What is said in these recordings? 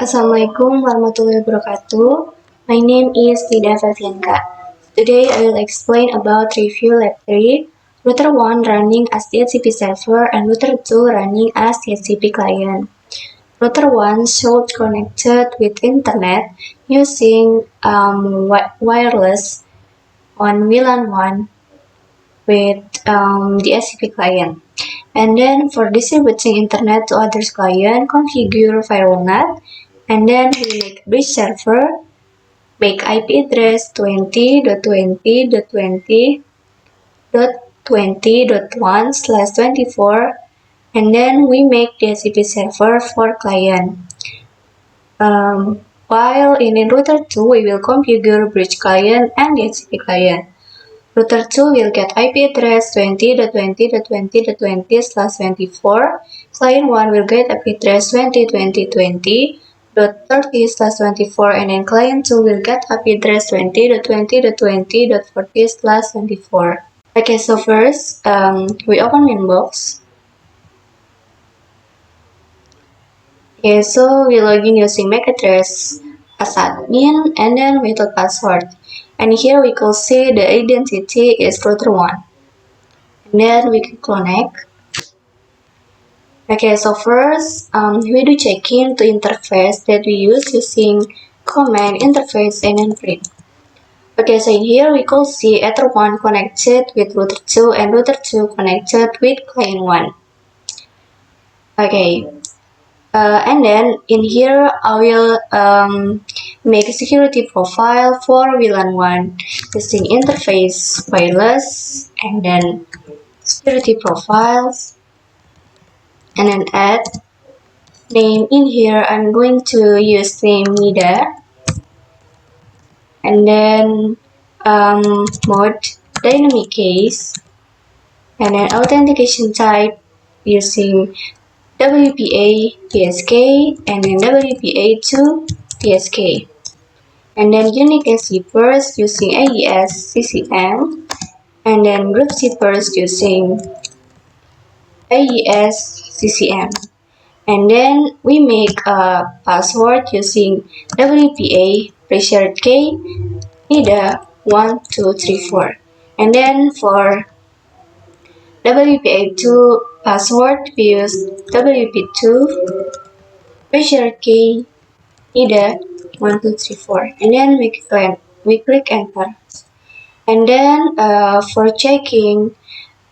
Assalamualaikum warahmatullahi wabarakatuh. My name is Tida Fafianka. Today I will explain about review lab 3, router 1 running as DHCP server and router 2 running as DHCP client. Router 1 should connected with internet using wireless on VLAN 1 with DHCP client. And then for distributing internet to other client, configure firewall net, and then we make bridge server, make IP address 20.20.20.20.1/24, and then we make DHCP server for client. While in router 2, we will configure bridge client and DHCP client. Router 2 will get IP address 20.20.20.20/24. Client 1 will get IP address 20.20.20.30/24, and then client 2 will get IP address 20.20.20.40/24. Okay, so first, we open Winbox. Okay, so we login using MAC address as admin and then without password. And here we can see the identity is router 1. And then we can connect. Okay, so first we do check-in to interface that we use using command interface and then print. Okay, so in here we can see router 1 connected with router 2 and router 2 connected with client 1. Okay. And then in here I will make a security profile for VLAN 1 using interface wireless and then security profiles, and then add name. In here I'm going to use name Nida, and then mode dynamic case, and then authentication type using WPA PSK and then WPA2 PSK, and then unique zippers using AES CCM, and then group zippers using AES CCM, and then we make a password using WPA pressure K NIDA 1234, and then for WPA2 password we use WP2 pressure K NIDA 1234, and then we click enter. And then for checking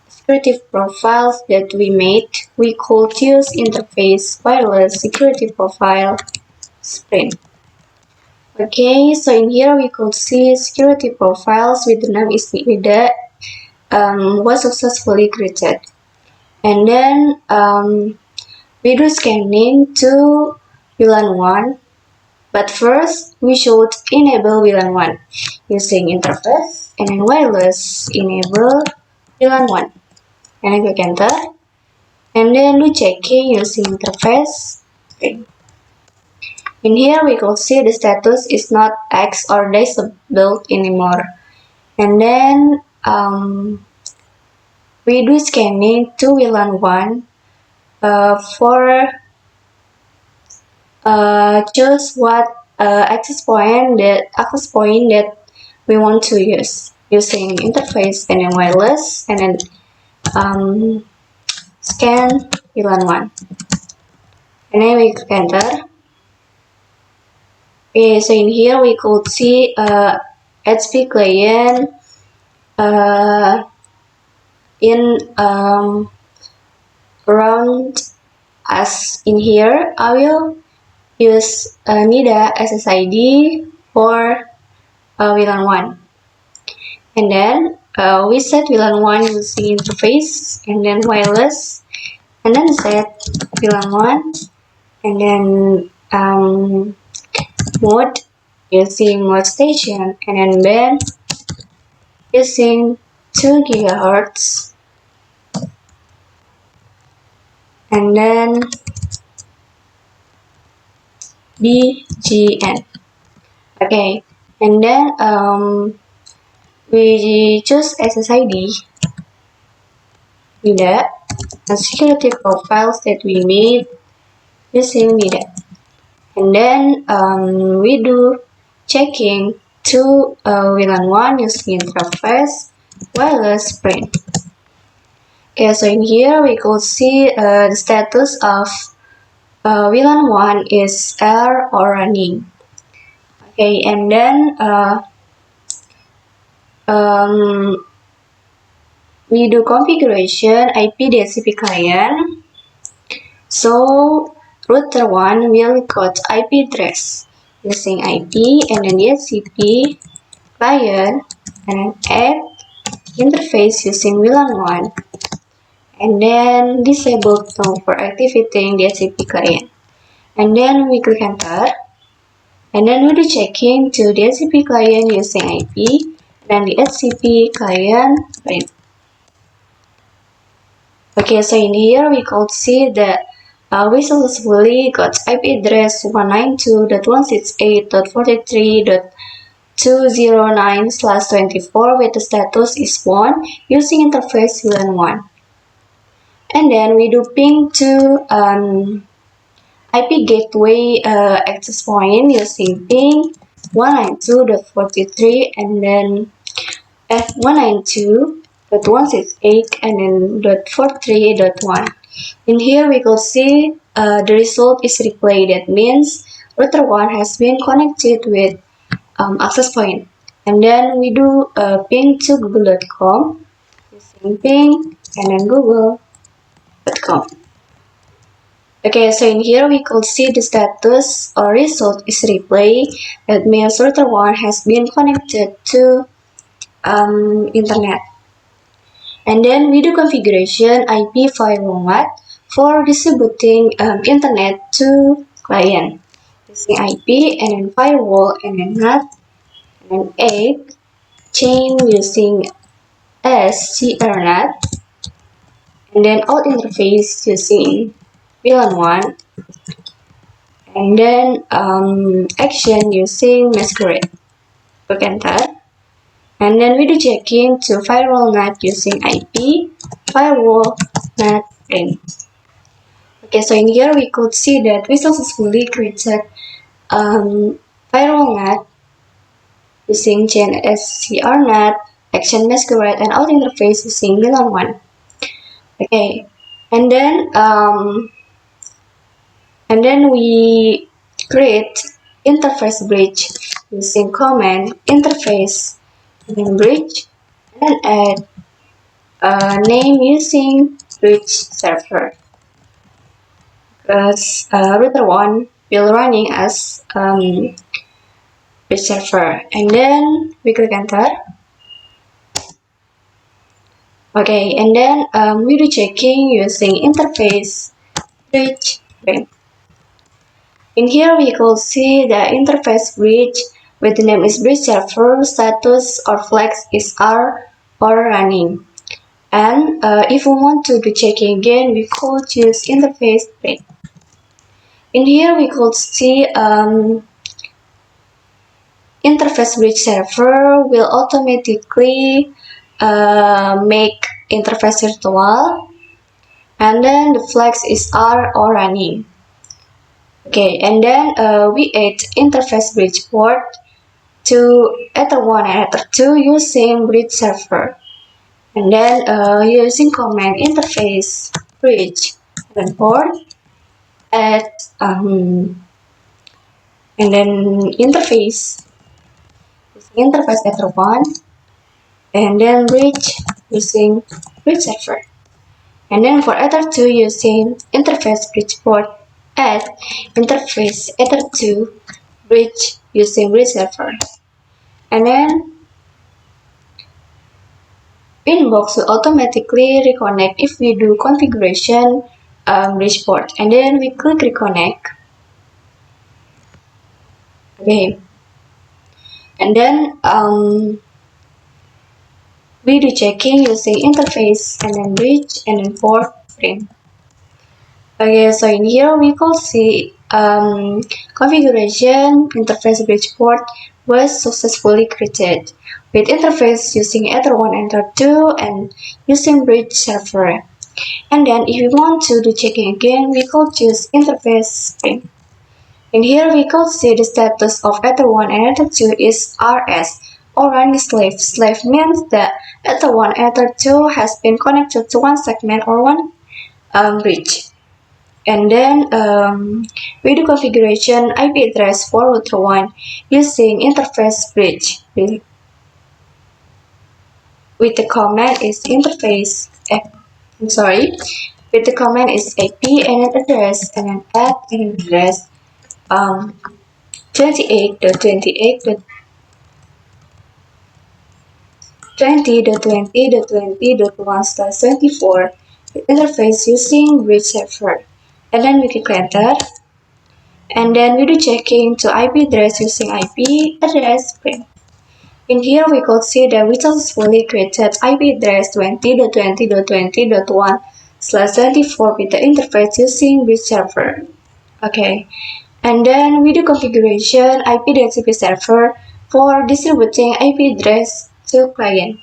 security profiles that we made, we could use interface wireless security profile sprint. Okay, so in here we could see security profiles with the name is Nida was successfully created. And then we do scanning to VLAN 1. But first, we should enable VLAN 1 using interface and then wireless enable VLAN 1. And I click enter. And then we checking using interface. Okay. In here, we can see the status is not X or disabled anymore. And then we do scanning to VLAN 1 for choose what access point that we want to use using interface and then wireless, and then scan VLAN 1, and then we click enter. Okay, so in here we could see HP client in around us. In here I will use NIDA SSID for VLAN 1, and then we set VLAN 1 using interface and then wireless, and then set VLAN 1, and then mode using mode station, and then band using 2 GHz, and then DGN. Okay, and then we choose SSID NIDA and security profiles that we made using NIDA, And then we do checking to VLAN 1 using interface wireless print. Okay, so in here we could see the status of VLAN 1 is error or running. Okay, and then we do configuration IP DHCP client. So router 1 will code IP address using IP and then DHCP client and then add interface using VLAN 1 and then disable tone for activating DHCP client. And then we click enter and then we do checking to DHCP client using IP and the DHCP client print. Okay, so in here we could see that we successfully got IP address 192.168.43.209/24 with the status is 1 using interface VLAN 1. And then we do ping to IP gateway access point using ping 192.43 and then F192.168 and then .43.1. In here we could see the result is replay. That means router 1 has been connected with access point. And then we do ping to google.com using ping and then google.com. Okay, so in here we could see the status or result is replay. That means router 1 has been connected to internet. And then we do configuration IP firewall NAT for distributing internet to client using IP and then firewall and then NAT and then 8 chain using SCRNAT and then out interface using VLAN 1 and then action using masquerade. Click enter. And then we do checking to firewall NAT using IP, firewall NAT print. Okay, so in here we could see that we successfully created firewall NAT using chain SCRNAT, action masquerade, and out interface using VLAN 1. Okay, and then we create interface bridge using command interface and then bridge and then add name using bridge server because router 1 will running as bridge server and then we click enter. Okay, and then we do checking using interface bridge print. In here we could see the interface bridge with the name is bridge server, status or flags is R or running. And if we want to do checking again, we could choose interface print. In here we could see interface bridge server will automatically make interface virtual and then the flags is R or running. Okay, and then we add interface bridge port to Ether 1 and Ether 2 using bridge server. And then using command interface bridge and port add and then interface Ether 1 and then bridge using bridge server. And then for Ether 2 using interface bridge port add interface Ether 2 bridge using bridge server. And then inbox will automatically reconnect if we do configuration bridge port and then we click reconnect. Okay, and then we do checking using interface and then bridge and then port print. Okay, so in here we could see configuration interface bridge port was successfully created with interface using Ether 1 and Ether 2 and using bridge server. And then if we want to do checking again, we could choose interface print. In here we could see the status of Ether1 and Ether2 is RS, or running slave. Slave means that Ether1 and Ether2 has been connected to one segment or one bridge. And then we do configuration IP address for router 1 using interface bridge. With the command is interface, with the command is IP and an address and an add and an address 28.28.20.20.1/24 interface using bridge server. And then we click enter. And then we do checking to IP address using IP address print. In here we could see that we successfully created IP address 20.20.20.1/24 with the interface using bridge server. Okay, and then we do configuration IP DHCP server for distributing IP address to client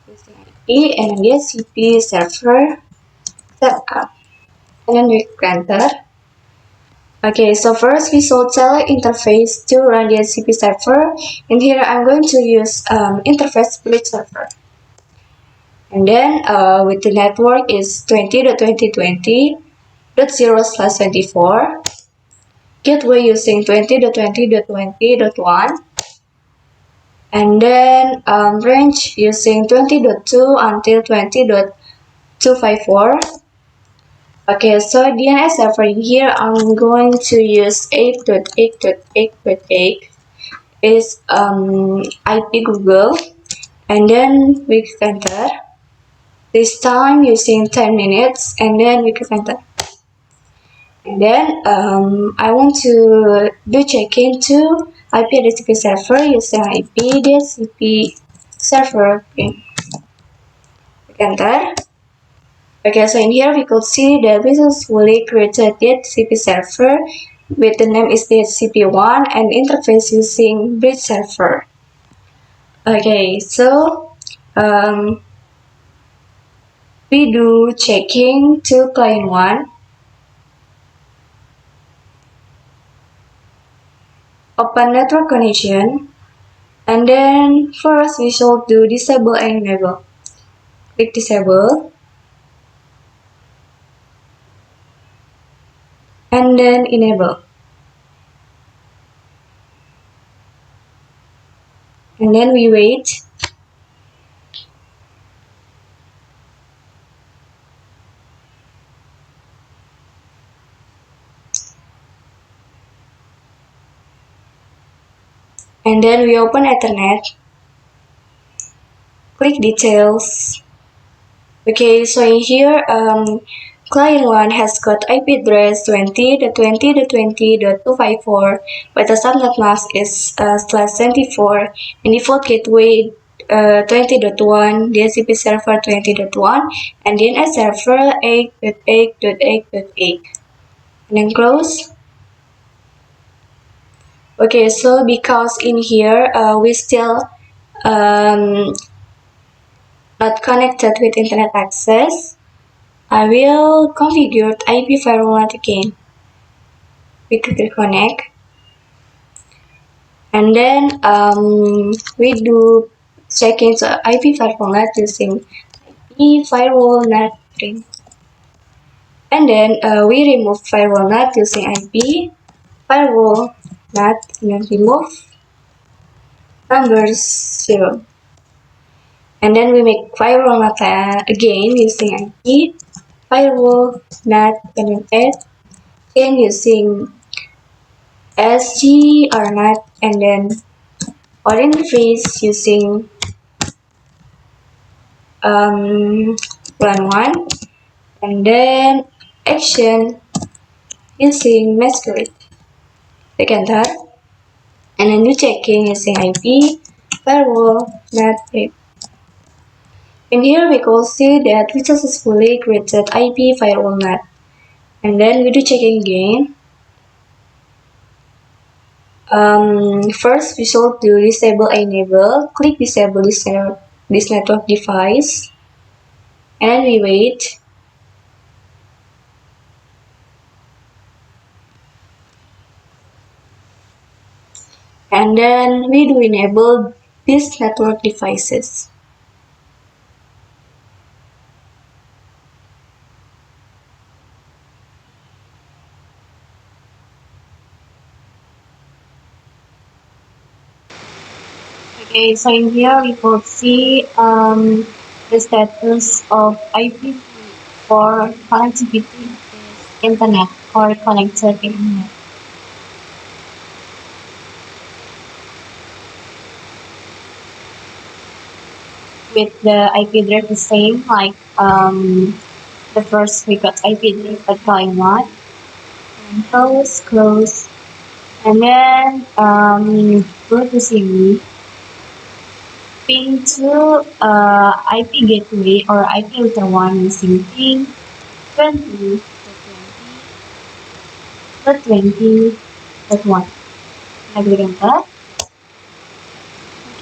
using IP and DHCP server setup. And then we click enter. Okay, so first we should select interface to run the DHCP server. In here I'm going to use interface bridge server. And then with the network is 20.20.20.0/24. Gateway using 20.20.20.1. And then range using 20.2 until 20.254. Okay, so DNS server in here I'm going to use 8.8.8.8 is IP Google, and then we click enter. This time using 10 minutes, and then we click enter. And then I want to do check-in to IP DHCP server using IP DHCP server. Click enter. Okay, so in here we could see that we successfully created DHCP server with the name is DHCP1 and interface using bridge server. Okay, so we do checking to client 1. Open network connection, and then first we should do disable and enable. Click disable, and then enable, and then we wait. And then we open Ethernet, click details. Okay, so in here client 1 has got IP address 20.20.20.254, but the subnet mask is /24, and default gateway 20.1, DHCP server 20.1, and DNS server 8.8.8.8. And then close. Okay, so because in here we still not connected with internet access, I will configure IP firewall again. We click reconnect, and then we do checking to IP firewall net using IP firewall net print, and then we remove firewall net using IP firewall net, and then remove number 0. And then we make firewall net again using IP firewall net, and then add again using SGRNet, and then or interface using run 1, and then action using masquerade. Click enter, and then do checking using IP firewall net. In here we can see that we successfully created IP firewall net, and then we do checking again. First we should do disable enable. Click disable this network device, and then we wait. And then we do enable these network devices. Okay, so in here we could see the status of IP for connectivity is internet or connected internet. With the IP address the same, like the first we got IP address at line 1, and close, and then go to CV, ping to IP gateway or IP router 1 using ping 20.20.1. I click enter.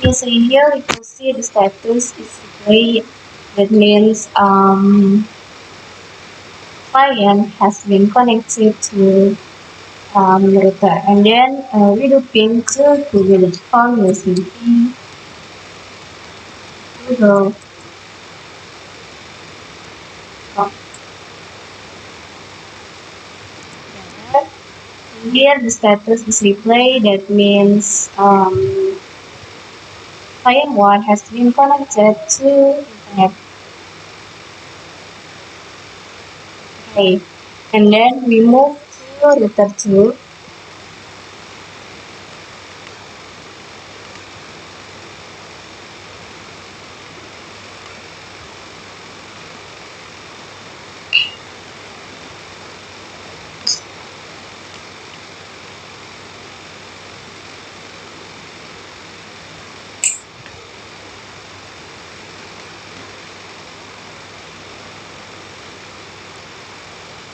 Okay, so here we can see the status is displayed. That means client has been connected to router, and then we do ping to google.com using ping google.com. Here the status is replay. That means client 1 has been connected to internet. Okay, and then we move to router 2.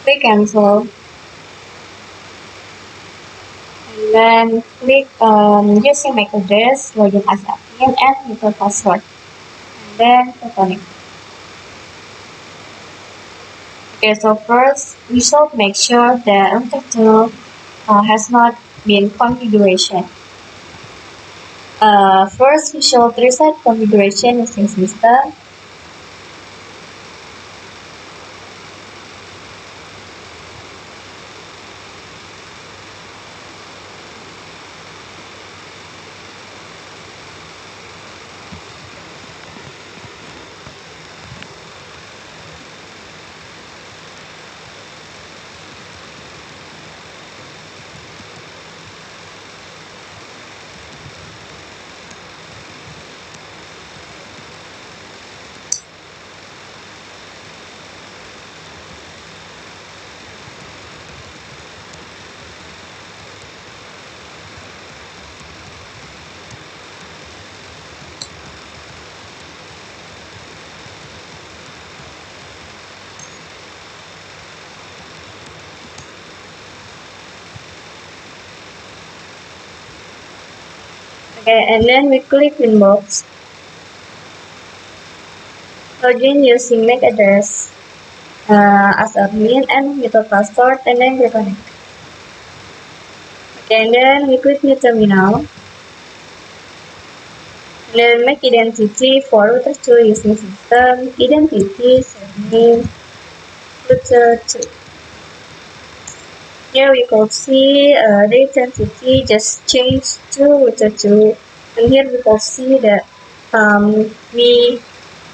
Click cancel, and then click using MAC address, login as admin, and enter password, and then connect. Okay, so first we should make sure the router 2 has not been configuration. First we should reset configuration using system. Okay, and then we click inbox. Login using MAC address as admin and method password, and then reconnect. Okay, and then we click new terminal. And then make identity for router 2 using system identity name router 2. Here we could see the identity just changed to router 2, and here we could see that we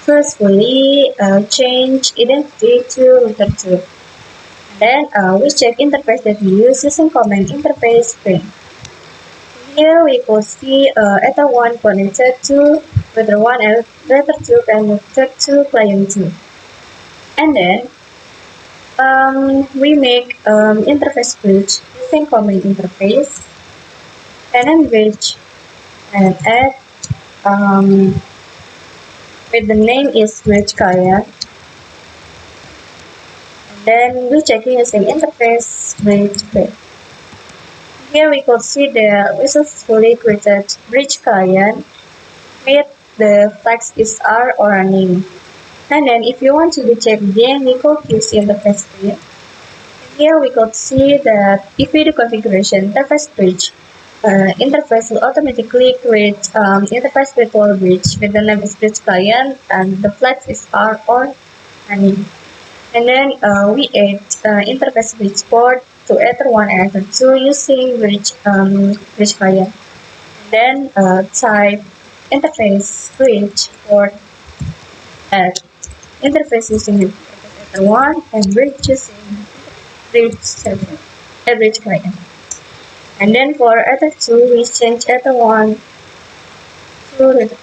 successfully change identity to router 2. Then we check interface that we use using command interface screen. Here we could see Ether 1 connected to router 1 and router 2 connected to client 2. And then we make interface bridge using command interface and then bridge and add with the name is bridge client. And then we check using interface bridge. Here we could see the we successfully created bridge client with the text is R or a name. And then if you want to check again, we could use interface bridge. Here we could see that if we do configuration interface bridge, interface will automatically create interface virtual bridge with the name is bridge client and the flags is R or money. And then we add interface bridge port to Ether 1 and Ether 2 using bridge client. Then type interface bridge port at interface using Ether 1 and bridge using bridge server, bridge client. And then for Ether 2, we change Ether 1 to Ether 2.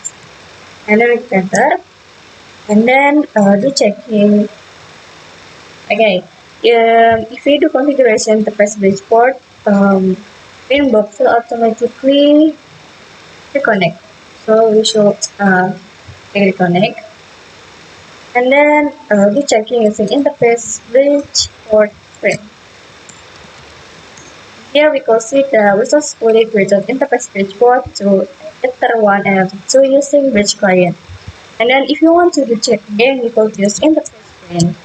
And then we enter. And then do checking. Okay. If we do configuration interface bridge port, Winbox will automatically reconnect. So we should reconnect. And then do checking using interface bridge port frame. Here we can see the resource split bridge of interface bridge port to Ether 1 and Ether 2 using bridge client. And then if you want to do check again, you could use interface frame.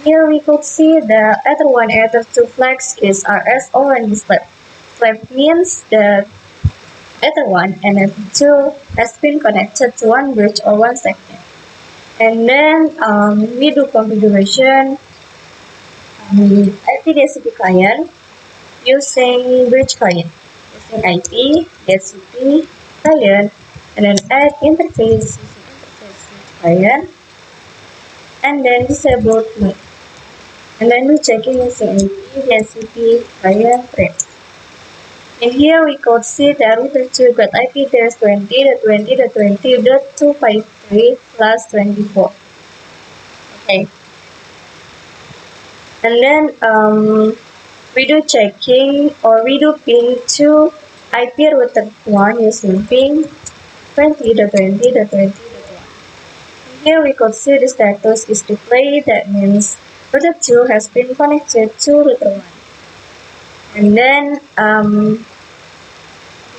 Here we could see the Ether 1 and Ether 2 flags is RS already displayed. Flag means that Ether 1 and Ether 2 has been connected to one bridge or one segment. And then we do configuration IP DHCP client using bridge client, using IP DHCP client, and then add interface using interface client, and then disable mode. And then we checking using IP DHCP client frame. And here we could see the router 2 got IP address 20.20.20.253 plus 24. Okay. And then we do checking or we do ping to IP router 1 using ping 20.20.20.1. Here we could see the status is displayed. That means router 2 has been connected to router 1. And then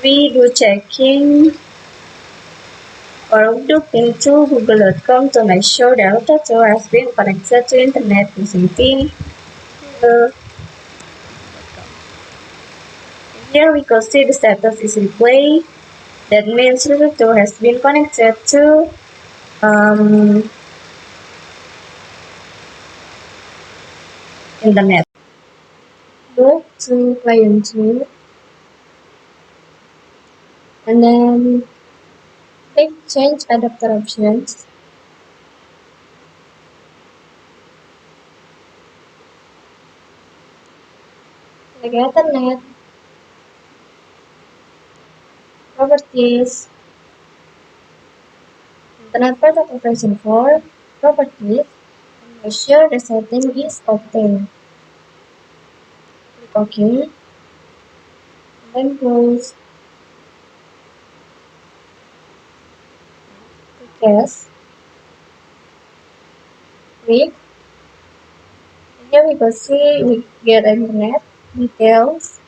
we do checking or we do ping to google.com to make sure the router 2 has been connected to internet using ping google.com. Here we can see the status is replay. That means router 2 has been connected to internet. Go to client 2 and then click change adapter options. Click Ethernet, properties, Internet Protocol version 4, properties, and make sure the setting is obtained. Click OK, and then close. Click yes. Click. And here we can see we get internet details.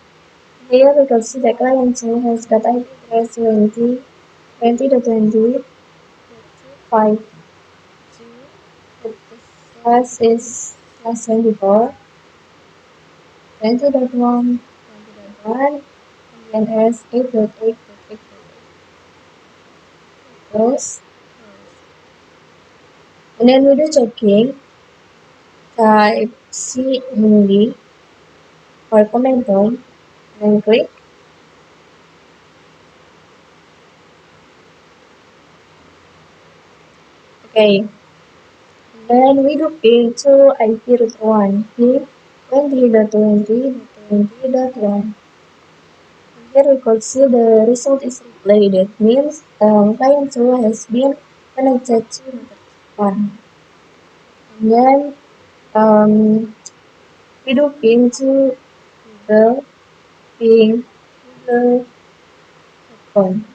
Here we can see the client 2 has got IP address 20.20.5. The slash is slash 24, 20.1, 20.1, and as 8.8.8. Close. And then we do checking. Type cmd or command prompt and click. Okay. Then we do ping to IP route 1, ping 20.20.20.1. Here we could see the result is replayed. That means client 2 has been connected to router 1. And then we do ping to the ping Google.com.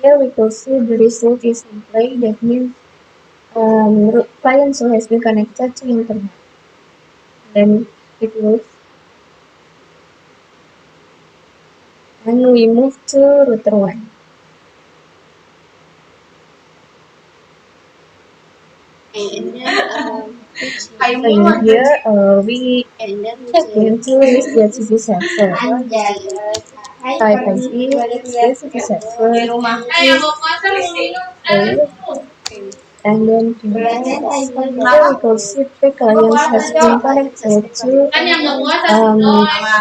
Here we could see the result is replayed. That means client 2 has been connected to internet. Then it works. And we move to router 1. And then here we check into this DHCP sensor. Type ID, DHCP server, and then here we go see the clients has been connected to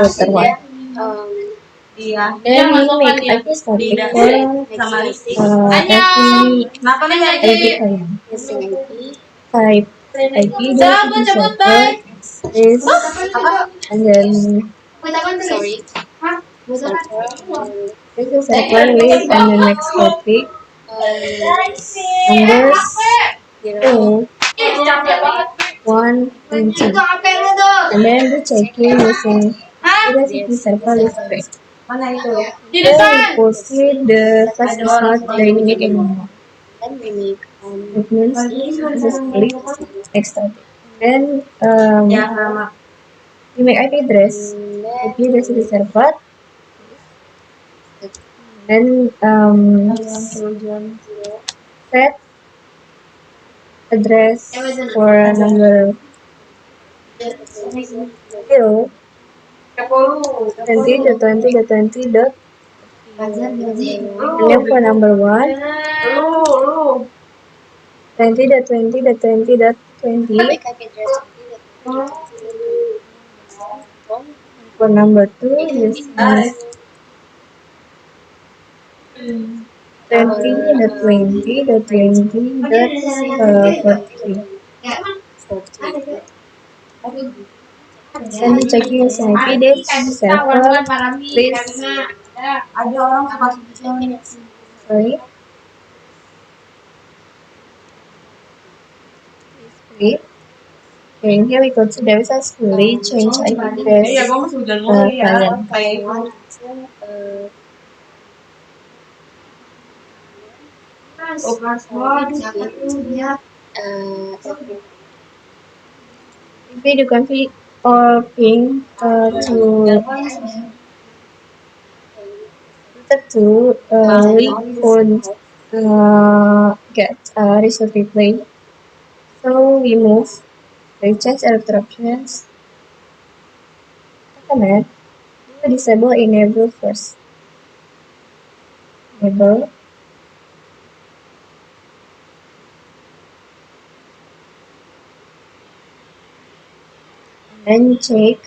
router 1. Then we make IP static for every IP client. Type IP DHCP server is and then this is server with and the next topic numbers 0, 1, and 2. And then we checking using DHCP server is great. Here we proceed the class is not dynamic anymore. It means this is split extra. Then we make IP address, IP address is server. Then set address for number 0, 20 dot, and then for number 1, 20 for number 2 is 43. And we checking using IP date server please sorry split. Okay, here we go to there is a fully change IP address client. If you config or ping we could get result replay. So we move the change options command. We disable enable first. Enable. Then check.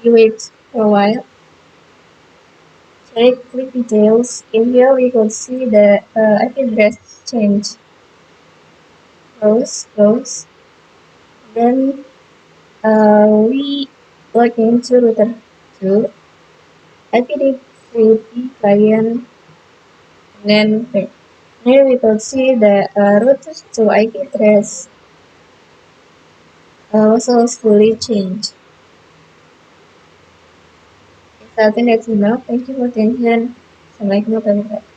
We wait for a while. Check click details. In here we could see the IP address change. Close. Then we log into router 2. IP client. Then here we could see the router 2 IP address also fully changed. So I think that's enough. Thank you for attention. Assalamualaikum warahmatullahi wabarakatuh.